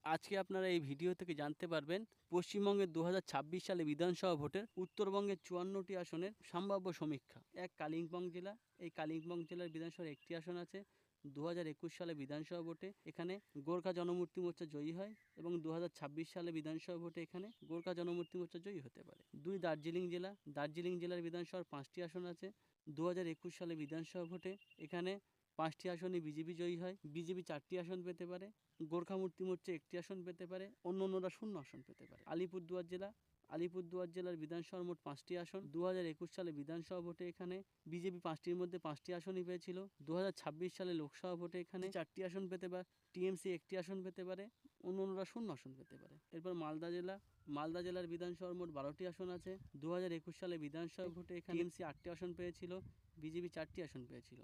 আজকে আপনারা এই ভিডিও থেকে জানতে পারবেন পশ্চিমবঙ্গের ২০২৬ সালে বিধানসভা ভোটের উত্তরবঙ্গের ৫৪টি আসনের সম্ভাব্য সমীক্ষা। এক, কালিম্পং জেলা। এই কালিম্পং জেলার বিধানসভার একটি আসন আছে। ২০২১ সালে বিধানসভা ভোটে এখানে গোর্খা জনমুক্তি মোর্চা জয়ী হয় এবং ২০২৬ সালে বিধানসভা ভোটে এখানে গোর্খা জনমুক্তি মোর্চা জয়ী হতে পারে। ২, দার্জিলিং জেলা। দার্জিলিং জেলার বিধানসভার ৫টি আসন আছে। ২০২১ সালে বিধানসভা ভোটে এখানে ৫টি আসনে বিজেপি জয়ী হয়। বিজেপি ৪টি আসন পেতে পারে। গোর্খা মুক্তি মোর্চা একটি আসন পেতে পারে, অন্যান্যরা ০ আসন পেতে পারে। আলিপুরদুয়ার জেলা। আলিপুরদুয়ার জেলার বিধানসভার মোট ৫টি আসন। ২০২১ সালে বিধানসভা ভোটে এখানে বিজেপি ৫টির মধ্যে ৫টি আসনই পেয়েছিল। ২০২৬ সালে লোকসভা ভোটে এখানে ৪টি আসন পেতে পারে, টিএমসি একটি আসন পেতে পারে, অন্যান্যরা ০ আসন পেতে পারে। এরপর মালদা জেলা। মালদা জেলার বিধানসভার মোট ১২টি আসন আছে। ২০২১ সালে বিধানসভা ভোটে এখানে টিএমসি ৮টি আসন পেয়েছিল, বিজেপি ৪টি আসন পেয়েছিল।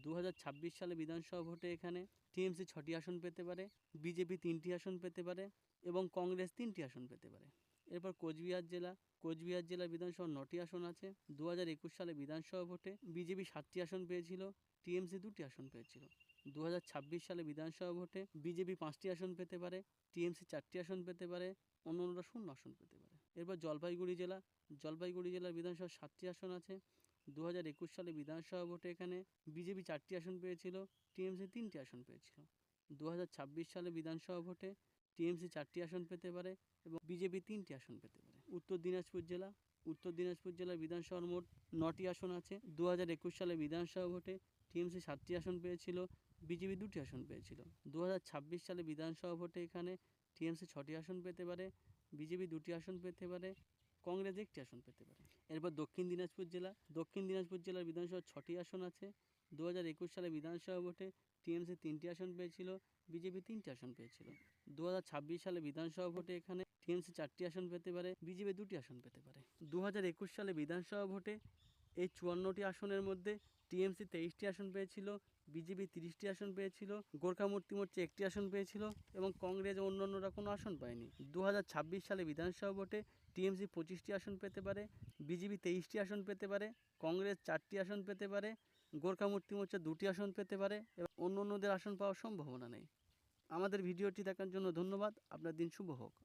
২০২৬ সালে বিধানসভা ভোটে এখানে টিএমসি ৬টি আসন পেতে পারে, বিজেপি ৩টি আসন পেতে পারে এবং কংগ্রেস ৩টি আসন পেতে পারে। এরপর কোচবিহার জেলা। কোচবিহার জেলার বিধানসভার ৯টি আসন আছে। ২০২১ সালে বিধানসভা ভোটে বিজেপি ৭টি আসন পেয়েছিল, টিএমসি ২টি আসন পেয়েছিল। ২০২৬ সালে বিধানসভা ভোটে বিজেপি ৫টি আসন পেতে পারে, টিএমসি ৪টি আসন পেতে পারে, অন্যান্যরা ০ আসন পেতে পারে। এরপর জলপাইগুড়ি জেলা। জলপাইগুড়ি জেলার বিধানসভার ৭টি আসন আছে। ২০২১ সালে বিধানসভা ভোটে এখানে বিজেপি ৪টি আসন পেয়েছিল, টিএমসি ৩টি আসন পেয়েছিল। ২০২৬ সালে বিধানসভা ভোটে টিএমসি ৪টি আসন পেতে পারে এবং বিজেপি ৩টি আসন পেতে পারে। উত্তর দিনাজপুর জেলা। উত্তর দিনাজপুর জেলার বিধানসভার মোট ৯টি আসন আছে। ২০২১ সালে বিধানসভা ভোটে টিএমসি ৭টি আসন পেয়েছিল, বিজেপি ২টি আসন পেয়েছিল। ২০২৬ সালে বিধানসভা ভোটে এখানে টিএমসি ৬টি আসন পেতে পারে, বিজেপি ২টি আসন পেতে পারে, কংগ্রেস ১টি আসন পেতে পারে। এরপর দক্ষিণ দিনাজপুর জেলা। দক্ষিণ দিনাজপুর জেলার বিধানসভার ৬টি আসন আছে। ২০২১ সালে বিধানসভা ভোটে টিএমসি ৩টি আসন পেয়েছিল, বিজেপি 3টি আসন পেয়েছিল। ২০২৬ সালে বিধানসভা ভোটে এখানে টিএমসি 4টি আসন পেতে পারে, বিজেপি 2টি আসন পেতে পারে। ২০২১ সালে বিধানসভা ভোটে এই ৫৪টি আসনের মধ্যে টিএমসি 23টি আসন পেয়েছিল, বিজেপি 30টি আসন পেয়েছিল, গোর্খা মুক্তি মোর্চা 1টি আসন পেয়েছিল এবং কংগ্রেস ও অন্যান্যরা কোনো আসন পায়নি। ২০২৬ সালে বিধানসভা ভোটে টিএমসি 25টি আসন পেতে পারে, বিজেপি 23টি আসন পেতে পারে, কংগ্রেস 4টি আসন পেতে পারে, গোর্খা মুক্তি মোর্চা 2টি আসন পেতে পারে এবং অন্যান্যদের আসন পাওয়ার সম্ভাবনা নেই। আমাদের ভিডিওটি দেখার জন্য ধন্যবাদ। আপনার দিন শুভ হোক।